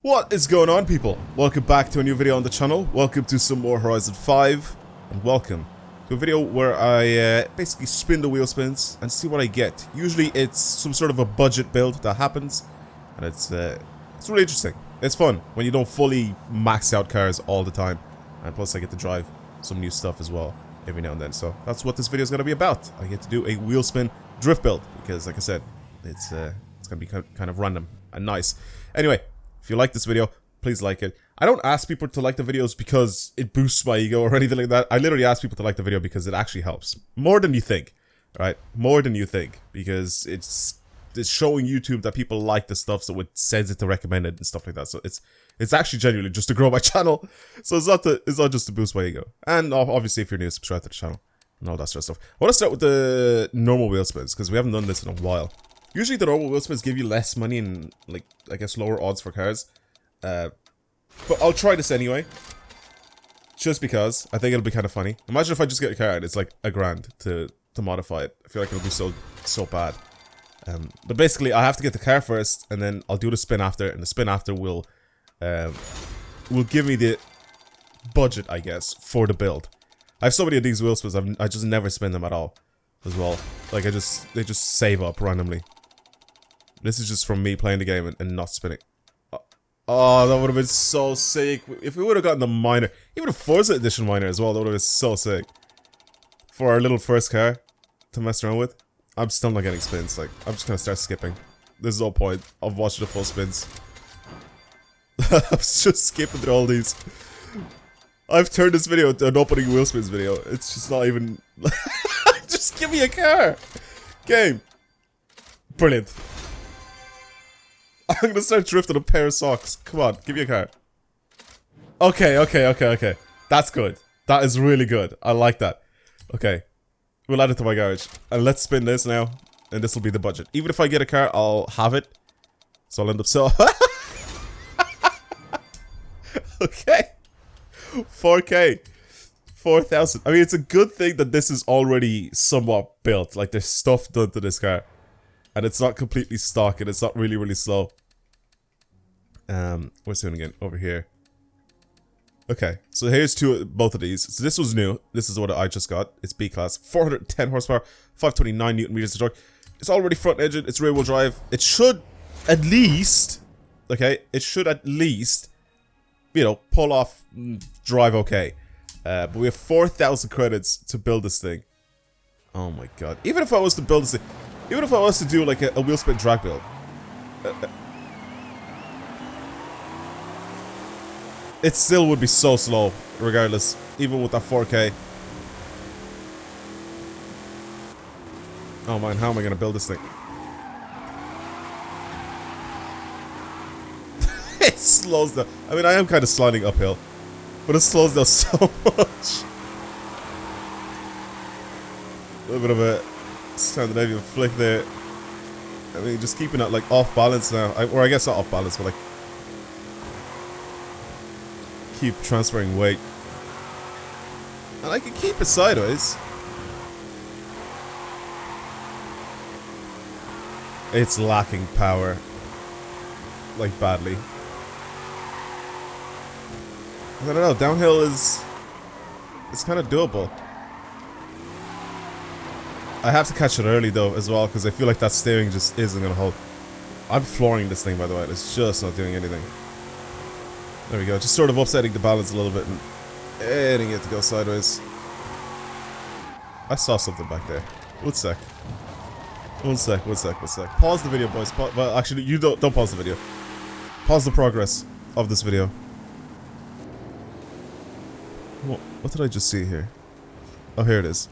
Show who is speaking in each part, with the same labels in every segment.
Speaker 1: What is going on, people? Welcome back to a new video on the channel. Welcome to some more Horizon 5, and welcome to a video where I basically spin the wheel spins and see what I get. Usually it's some sort of a budget build that happens, and it's really interesting. It's fun when you don't fully max out cars all the time, and plus I get to drive some new stuff as well every now and then. So that's what this video is going to be about. I get to do a wheel spin drift build because, like I said, it's going to be kind of random and nice. Anyway. If you like this video, please like it. I don't ask people to like the videos because it boosts my ego or anything like that. I literally ask people to like the video because it actually helps. More than you think, right? More than you think. Because it's showing YouTube that people like the stuff, so it sends it to recommended and stuff like that. So it's actually genuinely just to grow my channel. So it's not just to boost my ego. And obviously if you're new, subscribe to the channel and all that sort of stuff. I want to start with the normal wheel spins because we haven't done this in a while. Usually the normal wheel spins give you less money and, like, I guess lower odds for cars. But I'll try this anyway. Just because I think it'll be kind of funny. Imagine if I just get a car and it's like $1,000 to modify it. I feel like it'll be so bad. But basically I have to get the car first and then I'll do the spin after, and the spin after will give me the budget, I guess, for the build. I have so many of these wheel spins, I just never spin them at all as well. Like they just save up randomly. This is just from me playing the game and not spinning. Oh, that would have been so sick. If we would have gotten the minor, even a Forza edition minor as well, that would have been so sick. For our little first car to mess around with. I'm still not getting spins. Like, I'm just gonna start skipping. There's no point of watching the full spins. I'm just skipping through all these. I've turned this video into an opening wheel spins video. It's just not even... Just give me a car! Game. Brilliant. I'm gonna start drifting a pair of socks. Come on, give me a car. Okay. That's good. That is really good. I like that. Okay. We'll add it to my garage. And let's spin this now. And this will be the budget. Even if I get a car, I'll have it. So I'll end up so... Okay. 4K. 4,000. I mean, it's a good thing that this is already somewhat built. Like, there's stuff done to this car. And it's not completely stock, and it's not really slow. What's doing again? Over here. Okay, so here's both of these. So this was new. This is what I just got. It's B class. 410 horsepower, 529 newton meters of torque. It's already front engine. It's rear wheel drive. It should at least, okay, it should at least, you know, pull off, drive okay. But we have 4,000 credits to build this thing. Oh my god. Even if I was to build this thing, even if I was to do like a wheel spin drag build, it still would be so slow, regardless, even with that 4K. Oh man, how am I gonna build this thing? It slows down. I mean, I am kind of sliding uphill, but it slows down so much. A little bit of a Scandinavian flick there. I mean, just keeping it like off balance now. Or I guess not off balance, but like keep transferring weight. And I can keep it sideways. It's lacking power. Like badly. I don't know, downhill is... It's kind of doable. I have to catch it early though as well, because I feel like that steering just isn't gonna hold. I'm flooring this thing, by the way. It's just not doing anything. There we go. Just sort of upsetting the balance a little bit and getting it to go sideways. I saw something back there. One sec. Pause the video, boys. Well, actually, you don't pause the video. Pause the progress of this video. What did I just see here? Oh, here it is.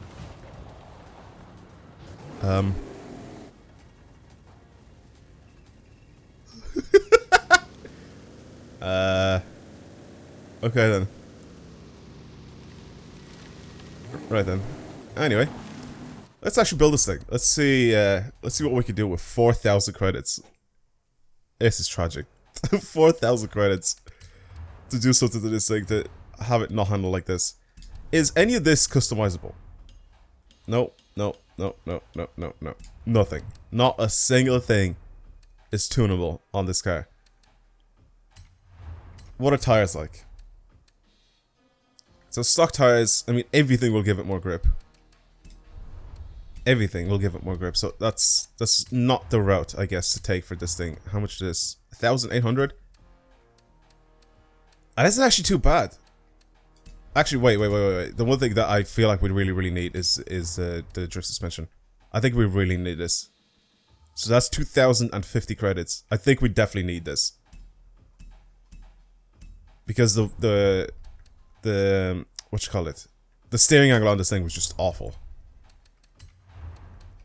Speaker 1: Okay then. Right then. Anyway, let's actually build this thing. Let's see what we can do with 4,000 credits. This is tragic. 4,000 credits to do something to this thing, to have it not handle like this. Is any of this customizable? No. Nothing. Not a single thing is tunable on this car. what are tires like? So stock tires, I mean, everything will give it more grip. Everything will give it more grip. So that's not the route, I guess, to take for this thing. How much is this? 1,800? And isn't actually too bad. Actually, wait. The one thing that I feel like we really need is the drift suspension. I think we really need this. So that's 2,050 credits. I think we definitely need this. Because the what you call it? The steering angle on this thing was just awful.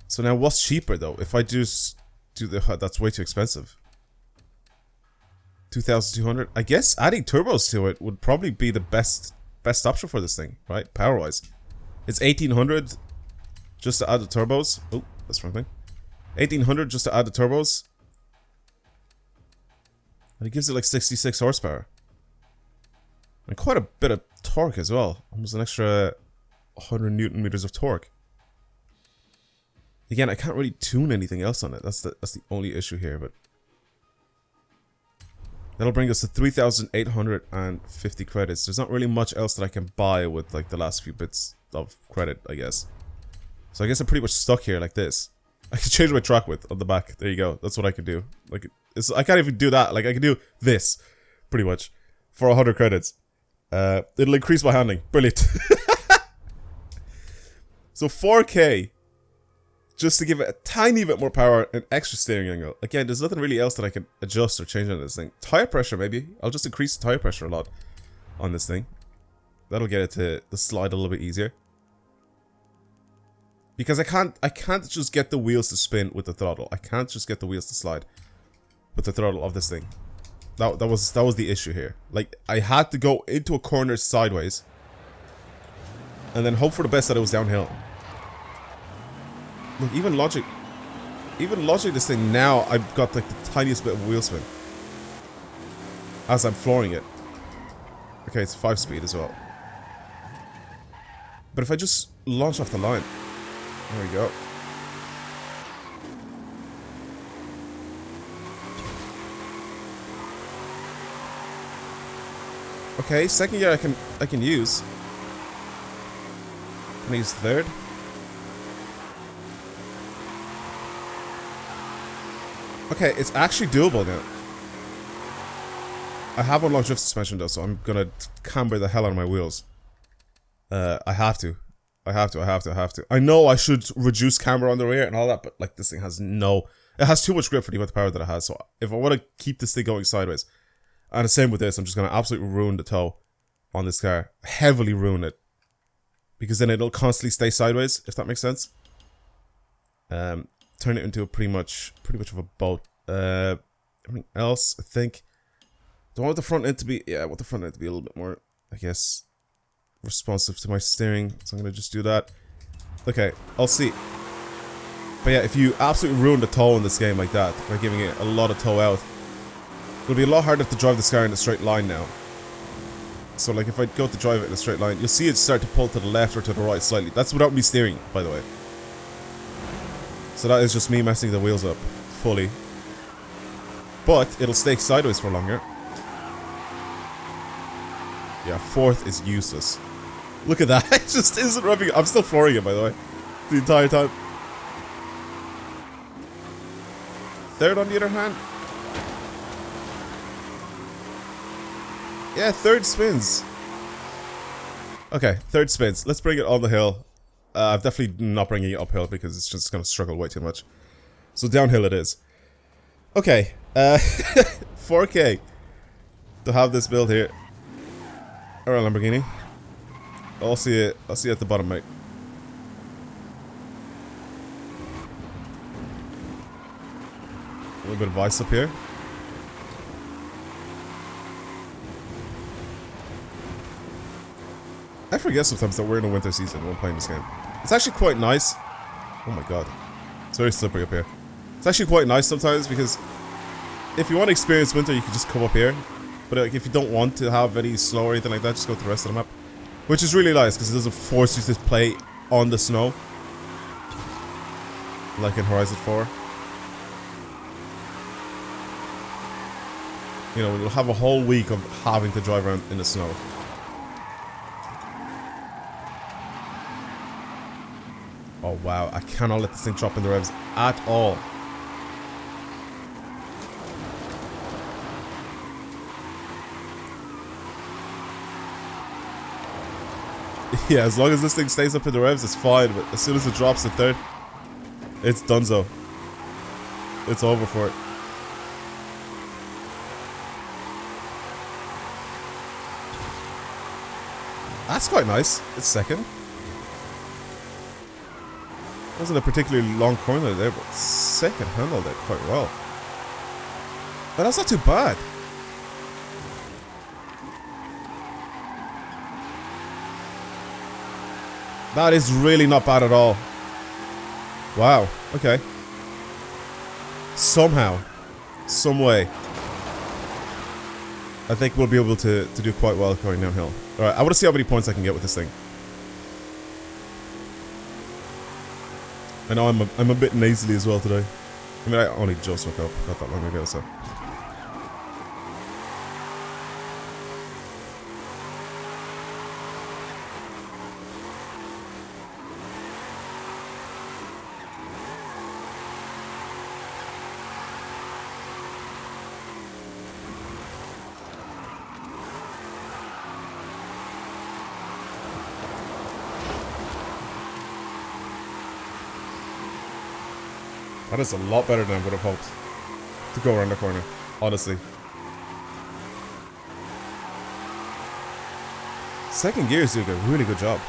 Speaker 1: So now what's cheaper though? If I just do the HUD, that's way too expensive. 2,200. I guess adding turbos to it would probably be the best option for this thing, right? Power wise. It's 1,800 just to add the turbos. Oh, that's the wrong thing. 1,800 just to add the turbos. And it gives it like 66 horsepower. And quite a bit of torque as well. Almost an extra 100 Newton meters of torque. Again, I can't really tune anything else on it. That's the only issue here, but that'll bring us to 3,850 credits. There's not really much else that I can buy with like the last few bits of credit, I guess. So I guess I'm pretty much stuck here like this. I can change my track width on the back. There you go. That's what I can do. Like, I can't even do that. Like, I can do this, pretty much, for 100 credits. It'll increase my handling. Brilliant. So 4K. Just to give it a tiny bit more power and extra steering angle. Again, there's nothing really else that I can adjust or change on this thing. Tire pressure, maybe. I'll just increase the tire pressure a lot on this thing. That'll get it to slide a little bit easier. Because I can't just get the wheels to spin with the throttle. I can't just get the wheels to slide with the throttle of this thing. That was the issue here. Like, I had to go into a corner sideways and then hope for the best that it was downhill. Look, even logic this thing now, I've got like the tiniest bit of wheel spin as I'm flooring it. Okay, it's 5-speed as well. But if I just launch off the line, there we go. Okay, second gear I can use. Can I use third? Okay, it's actually doable now. I have unlocked drift suspension though, so I'm gonna camber the hell out of my wheels. I have to. I know I should reduce camber on the rear and all that, but like this thing has it has too much grip for the amount of power that it has. So if I want to keep this thing going sideways, and the same with this, I'm just gonna absolutely ruin the toe on this car, heavily ruin it, because then it'll constantly stay sideways, if that makes sense. Turn it into a pretty much of a boat. Everything else, I think. Do I want the front end to be? Yeah, I want the front end to be a little bit more, I guess, responsive to my steering. So I'm gonna just do that. Okay, I'll see. But yeah, if you absolutely ruin the toe in this game like that by giving it a lot of toe out, it'll be a lot harder to drive this car in a straight line now. So like if I go to drive it in a straight line, you'll see it start to pull to the left or to the right slightly. That's without me steering, by the way. So that is just me messing the wheels up fully. But it'll stay sideways for longer. Yeah, fourth is useless. Look at that. It just isn't rubbing. I'm still flooring it, by the way, the entire time. Third, on the other hand. Yeah, third spins. Okay, third spins. Let's bring it on the hill. I'm definitely not bringing it uphill because it's just going to struggle way too much. So downhill it is. Okay, 4K to have this build here. Alright, Lamborghini. I'll see you at the bottom, mate. A little bit of ice up here. I forget sometimes that we're in a winter season when playing this game. It's actually quite nice. Oh my god. It's very slippery up here. It's actually quite nice sometimes because if you want to experience winter, you can just come up here. But like, if you don't want to have any snow or anything like that, just go to the rest of the map. Which is really nice because it doesn't force you to play on the snow. Like in Horizon 4. You know, we'll have a whole week of having to drive around in the snow. Oh wow, I cannot let this thing drop in the revs at all. Yeah, as long as this thing stays up in the revs, it's fine, but as soon as it drops to third, it's donezo. It's over for it. That's quite nice. It's second. Wasn't a particularly long corner there, but second handled it quite well. But that's not too bad. That is really not bad at all. Wow. Okay. Somehow, some way, I think we'll be able to do quite well going downhill. Alright, I want to see how many points I can get with this thing. I know I'm a bit nasally as well today. I mean, I only just woke up not that long ago, so. That is a lot better than I would have hoped to go around the corner, honestly. Second gear is doing a really good job.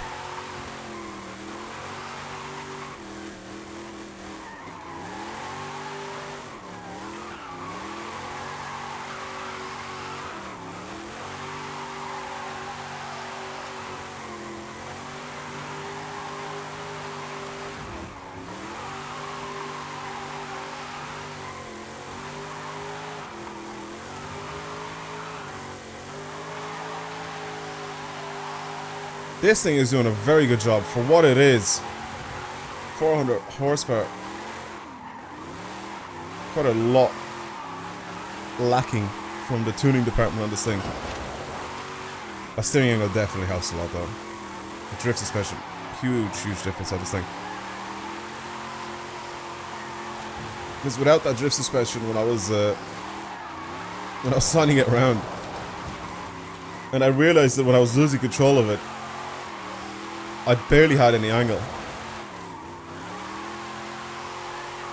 Speaker 1: This thing is doing a very good job for what it is. 400 horsepower. Quite a lot lacking from the tuning department on this thing. A steering angle definitely helps a lot though. The drift suspension, huge difference on this thing. Because without that drift suspension, when I was signing it around, and I realized that when I was losing control of it, I barely had any angle.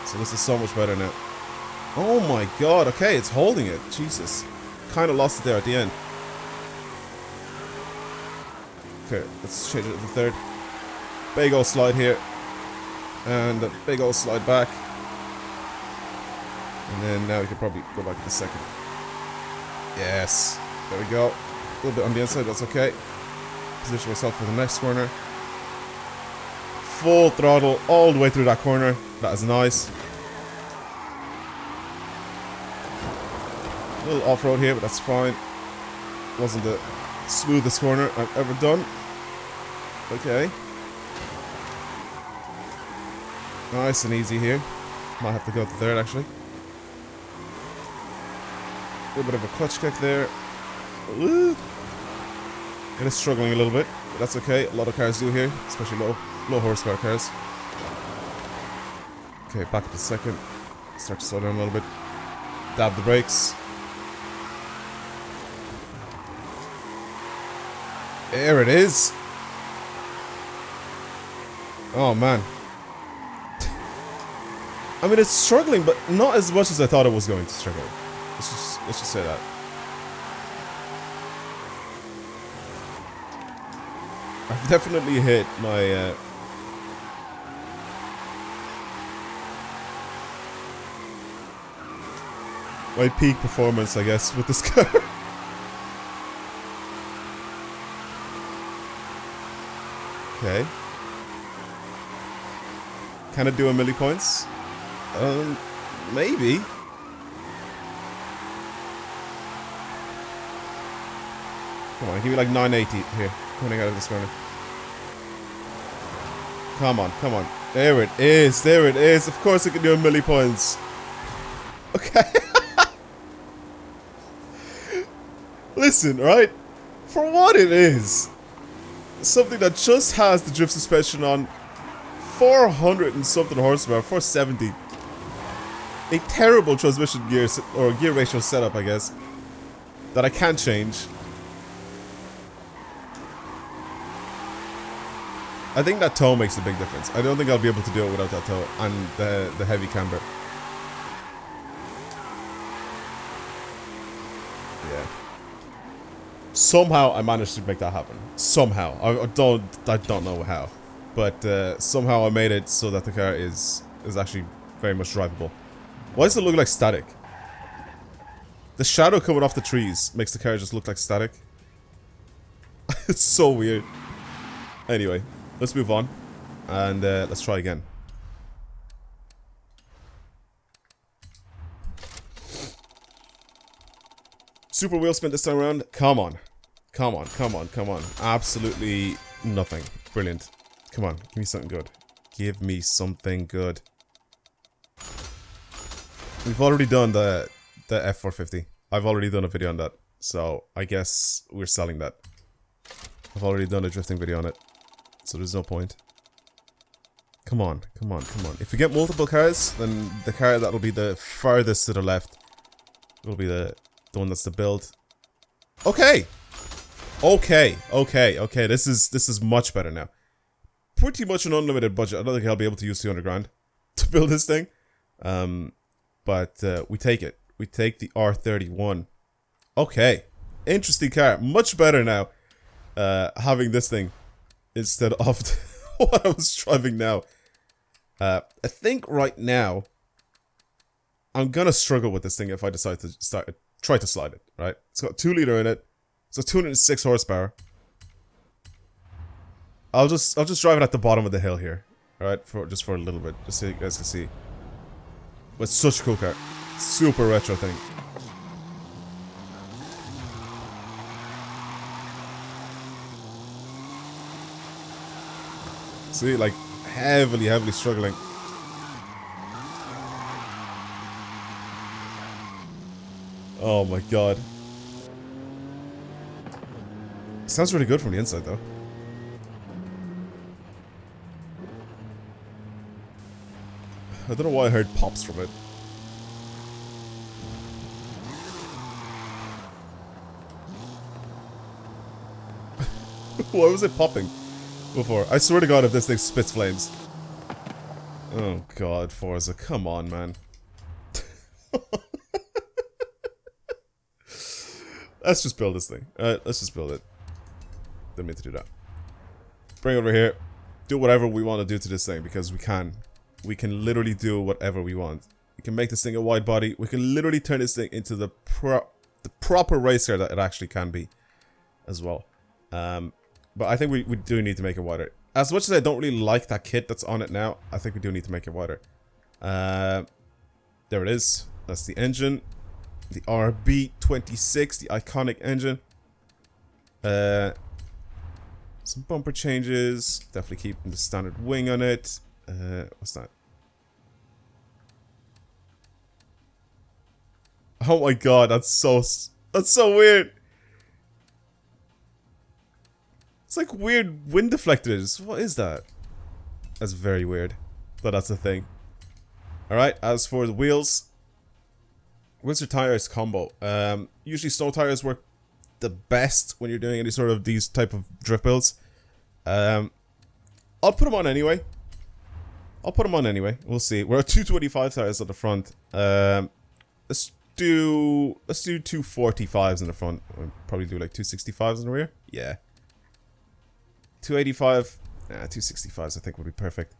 Speaker 1: So this is so much better now. Oh my god, okay, it's holding it. Jesus. Kind of lost it there at the end. Okay, let's change it to the third. Big old slide here. And a big old slide back. And then now we can probably go back to the second. Yes. There we go. A little bit on the inside, that's okay. Position myself for the next corner. Full throttle all the way through that corner. That is nice. A little off-road here, but that's fine. Wasn't the smoothest corner I've ever done. Okay. Nice and easy here. Might have to go to third actually. A little bit of a clutch kick there. Ooh. It is struggling a little bit, but that's okay. A lot of cars do here, especially low horsepower cars. Okay, back up to second. Start to slow down a little bit. Dab the brakes. There it is. Oh man. I mean, it's struggling, but not as much as I thought it was going to struggle. Let's just say that. I've definitely hit my my peak performance, I guess, with this car. Okay. Can it do a milli points? Maybe. Come on, give me like 980 here, coming out of this corner. Come on, come on. There it is, there it is. Of course it can do a milli points. Okay. Listen, right? For what it is, something that just has the drift suspension on 400 and something horsepower, 470. A terrible transmission gear or gear ratio setup, I guess, that I can't change. I think that toe makes a big difference. I don't think I'll be able to do it without that toe and the heavy camber. Yeah. Somehow I managed to make that happen. Somehow. I don't know how. But somehow I made it so that the car is actually very much drivable. Why does it look like static? The shadow coming off the trees makes the car just look like static. It's so weird. Anyway, let's move on. And let's try again. Super wheel spin this time around. Come on. Come on, come on, come on. Absolutely nothing. Brilliant. Come on, give me something good. Give me something good. We've already done the F450. I've already done a video on that. So, I guess we're selling that. I've already done a drifting video on it. So there's no point. Come on, come on, come on. If we get multiple cars, then the car that'll be the farthest to the left will be the one that's the build. Okay! Okay, okay, okay. This is much better now. Pretty much an unlimited budget. I don't think I'll be able to use 200 grand to build this thing. But we take it. We take the R31. Okay. Interesting car. Much better now. Having this thing instead of what I was driving now. I think right now I'm gonna struggle with this thing if I decide to try to slide it, right? It's got 2 liter in it. It's got 206 horsepower. I'll just drive it at the bottom of the hill here. Alright, just for a little bit. Just so you guys can see. But it's such a cool car. Super retro thing. See, like, heavily struggling. Oh my god. Sounds really good from the inside, though. I don't know why I heard pops from it. Why was it popping before? I swear to god if this thing spits flames. Oh god, Forza, come on, man. Let's just build this thing. Let's just build it. Didn't mean to do that. Bring it over here. Do whatever we want to do to this thing because we can. We can literally do whatever we want. We can make this thing a wide body. We can literally turn this thing into the proper race car that it actually can be as well. But I think we do need to make it wider. As much as I don't really like that kit that's on it now, I think we do need to make it wider. There it is. That's the engine. The RB26, the iconic engine. Some bumper changes. Definitely keeping the standard wing on it. What's that? Oh my god, that's so weird. It's like weird wind deflectors. What is that? That's very weird. But that's a thing. Alright, as for the wheels. Wheels or tires combo. Usually snow tires work the best when you're doing any sort of these type of drift builds. I'll put them on anyway. We'll see. We're at 225 tires at the front. Let's do 245s in the front. We'll probably do like 265s in the rear. Yeah. 285. 265s I think would be perfect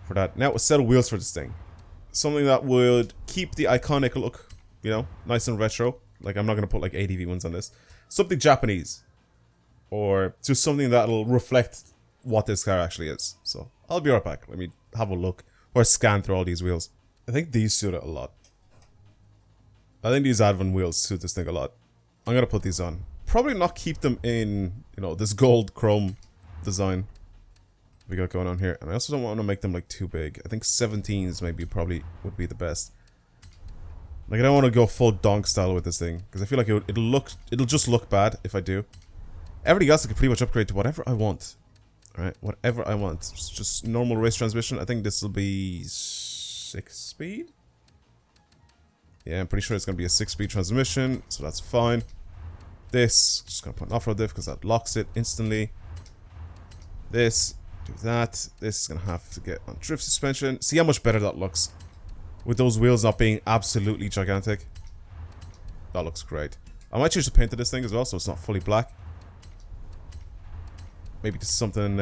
Speaker 1: for that. Now a set of wheels for this thing. Something that would keep the iconic look, you know, nice and retro. Like I'm not gonna put like ADV ones on this. Something Japanese. Or just something that'll reflect what this car actually is. So I'll be right back. Let me have a look or scan through all these wheels. I think these suit it a lot. I think these Advan wheels suit this thing a lot. I'm gonna put these on. Probably not keep them in, you know, this gold chrome design we got going on here. And I also don't want to make them like too big. I think 17s maybe probably would be the best. Like, I don't want to go full donk style with this thing, because I feel like it'll just look bad if I do. Everything else I can pretty much upgrade to whatever I want. Alright, whatever I want. It's just normal race transmission. I think this will be 6-speed? Yeah, I'm pretty sure it's going to be a 6-speed transmission, so that's fine. This, just going to put an off-road diff because that locks it instantly. This, do that. This is going to have to get on drift suspension. See how much better that looks. With those wheels not being absolutely gigantic. That looks great. I might change the paint to this thing as well, so it's not fully black. Maybe just something,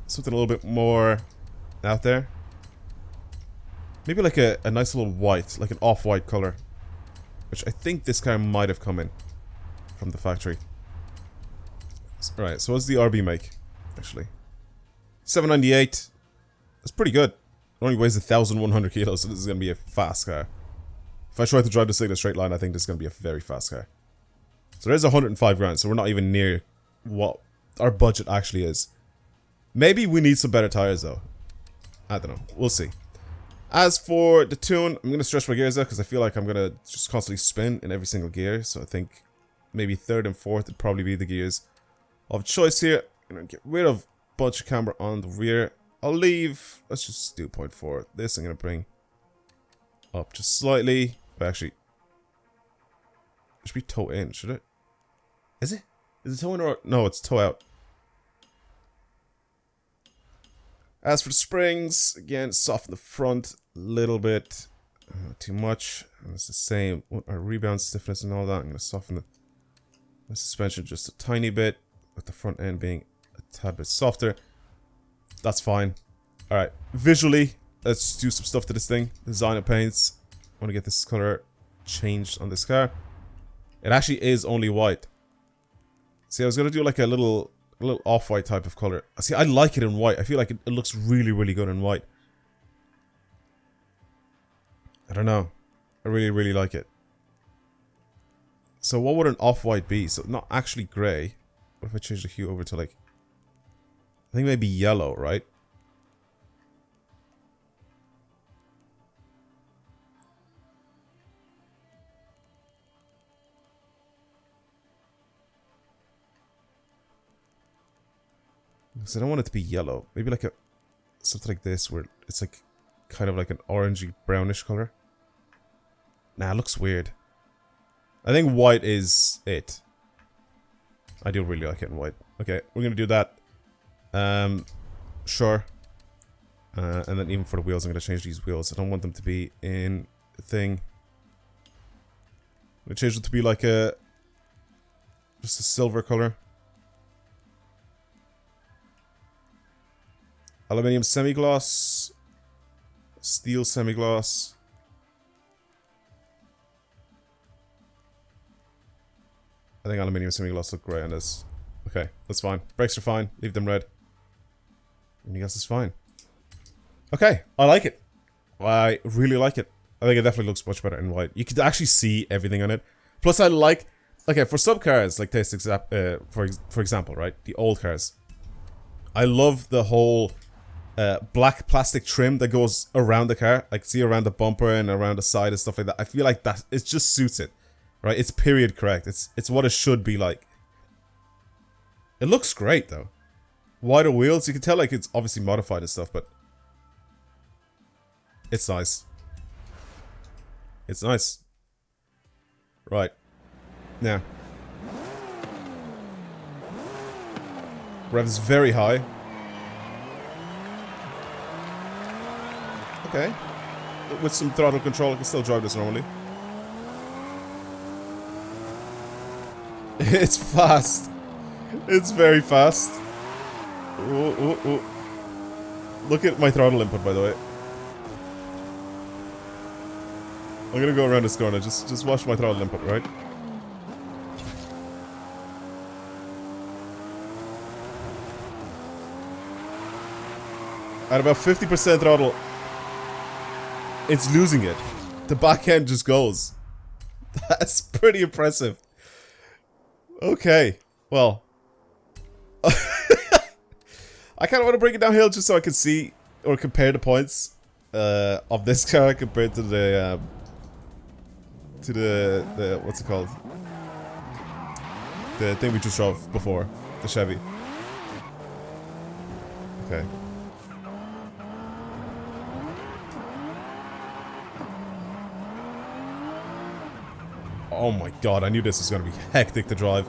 Speaker 1: something a little bit more out there. Maybe like a nice little white, like an off-white color. Which I think this car might have come in from the factory. Alright, so what's the RB make, actually? 798. That's pretty good. It only weighs 1,100 kilos, so this is going to be a fast car. If I try to drive this thing in a straight line, I think this is going to be a very fast car. So there's 105 grand, so we're not even near what our budget actually is. Maybe we need some better tires, though. I don't know. We'll see. As for the tune, I'm going to stretch my gears out because I feel like I'm going to just constantly spin in every single gear. So I think maybe third and fourth would probably be the gears of choice here. I'm going to get rid of a bunch of camber on the rear. I'll leave, let's just do 0.4. This I'm going to bring up just slightly. But actually, it should be toe in, should it? Is it? Is it toe in or... No, it's toe out. As for the springs, again, soften the front a little bit. Not too much. And it's the same with our rebound stiffness and all that. I'm going to soften the suspension just a tiny bit, with the front end being a tad bit softer. That's fine. Alright, visually, let's do some stuff to this thing. Design and paints. I want to get this color changed on this car. It actually is only white. See, I was going to do like a little off-white type of color. See, I like it in white. I feel like it looks really, really good in white. I don't know. I really, really like it. So what would an off-white be? So not actually grey. What if I change the hue over to like... I think maybe yellow, right? Because I don't want it to be yellow. Maybe like something like this where it's like kind of like an orangey brownish color. Nah, it looks weird. I think white is it. I do really like it in white. Okay, we're gonna do that. Sure. And then even for the wheels, I'm gonna change these wheels. I don't want them to be in a thing. I'm gonna change them to be like just a silver color. Aluminium semi-gloss. Steel semi-gloss. I think aluminium semi-gloss look great on this. Okay, that's fine. Brakes are fine. Leave them red. Anything else is fine. Okay, I like it. I really like it. I think it definitely looks much better in white. You could actually see everything on it. Plus, I like... Okay, for some cars, like for example, right? The old cars. I love the whole... black plastic trim that goes around the car, like see around the bumper and around the side and stuff like that. I feel like that it just suits it, right? It's period correct. It's what it should be like. It looks great though. Wider wheels, you can tell like it's obviously modified and stuff, but it's nice. It's nice. Right. Now, revs very high. Okay. With some throttle control, I can still drive this normally. It's fast. It's very fast. Ooh, ooh, ooh. Look at my throttle input, by the way. I'm gonna go around this corner. Just watch my throttle input, right? At about 50% throttle, it's losing it. The back end just goes. That's pretty impressive. Okay, well. I kind of want to bring it downhill just so I can see or compare the points of this car compared to the to the what's it called? The thing we just drove before, the Chevy. Okay. Oh my god, I knew this was gonna be hectic to drive.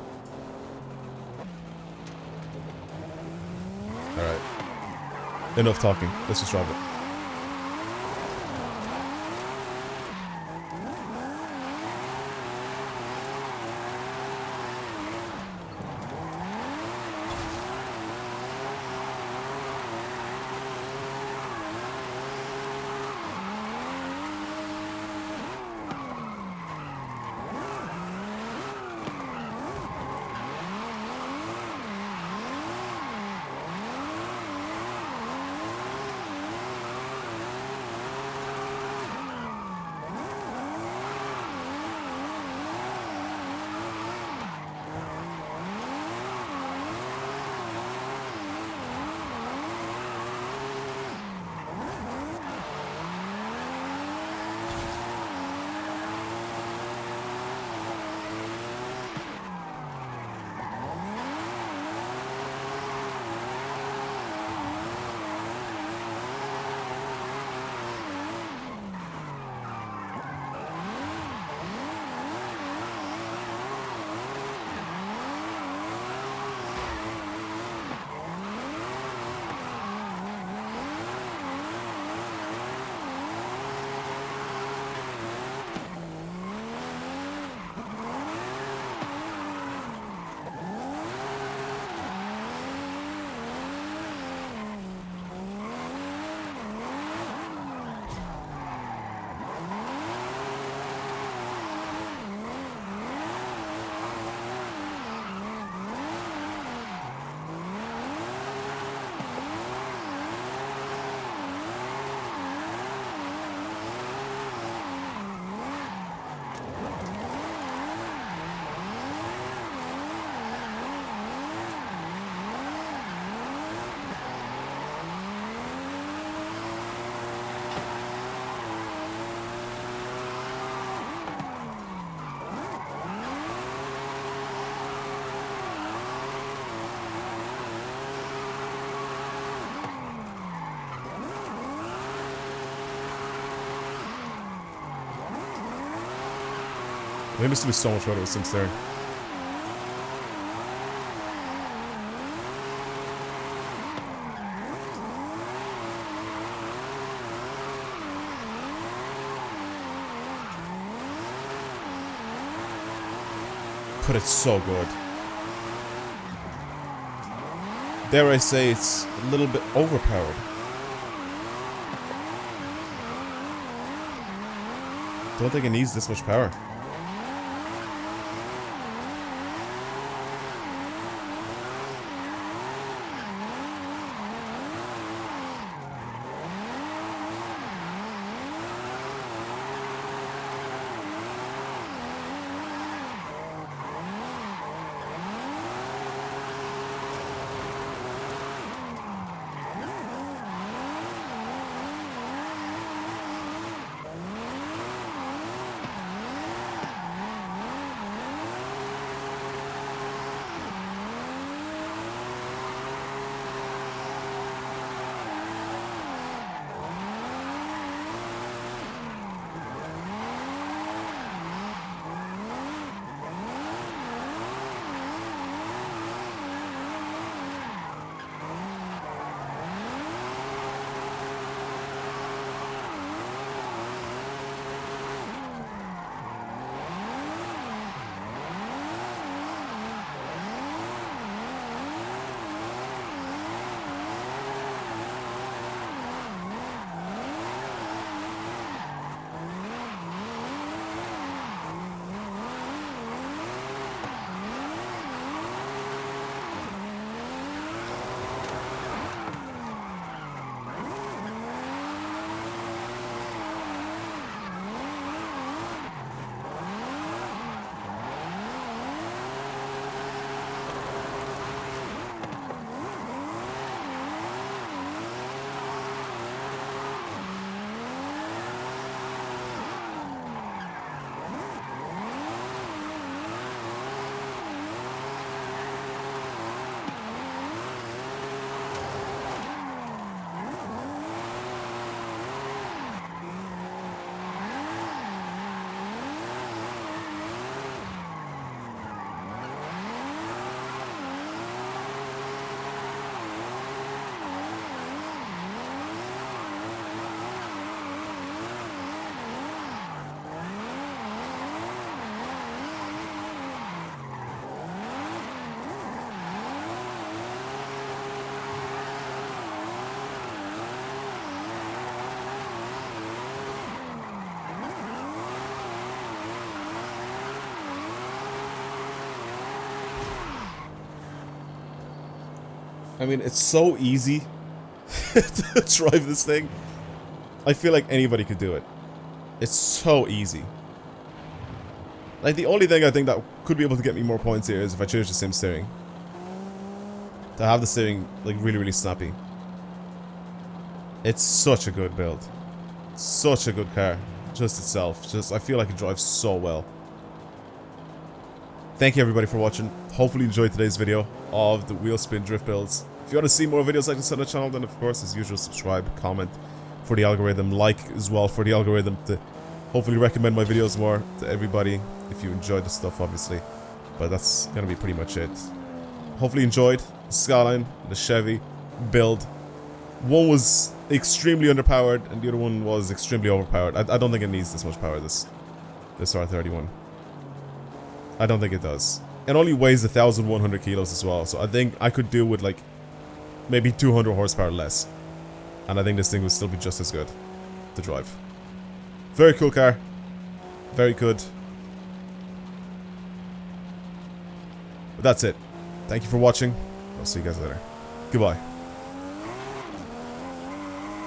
Speaker 1: Alright. Enough talking. Let's just drive it. I think this would be so much better with some steering. But it's so good. Dare I say it's a little bit overpowered. Don't think it needs this much power. I mean, it's so easy to drive this thing. I feel like anybody could do it. It's so easy. Like, the only thing I think that could be able to get me more points here is if I change the sim steering. To have the steering, like, really, really snappy. It's such a good build. Such a good car. Just itself. Just, I feel like it drives so well. Thank you everybody for watching. Hopefully you enjoyed today's video of the wheel spin drift builds. If you want to see more videos like this on the channel, then of course, as usual, subscribe, comment for the algorithm, like as well for the algorithm to hopefully recommend my videos more to everybody if you enjoyed the stuff, obviously. But that's gonna be pretty much it. Hopefully you enjoyed the Skyline, the Chevy build. One was extremely underpowered and the other one was extremely overpowered. I don't think it needs this much power, this R31. I don't think it does. It only weighs 1,100 kilos as well, so I think I could do with like maybe 200 horsepower less. And I think this thing would still be just as good to drive. Very cool car. Very good. But that's it. Thank you for watching. I'll see you guys later. Goodbye.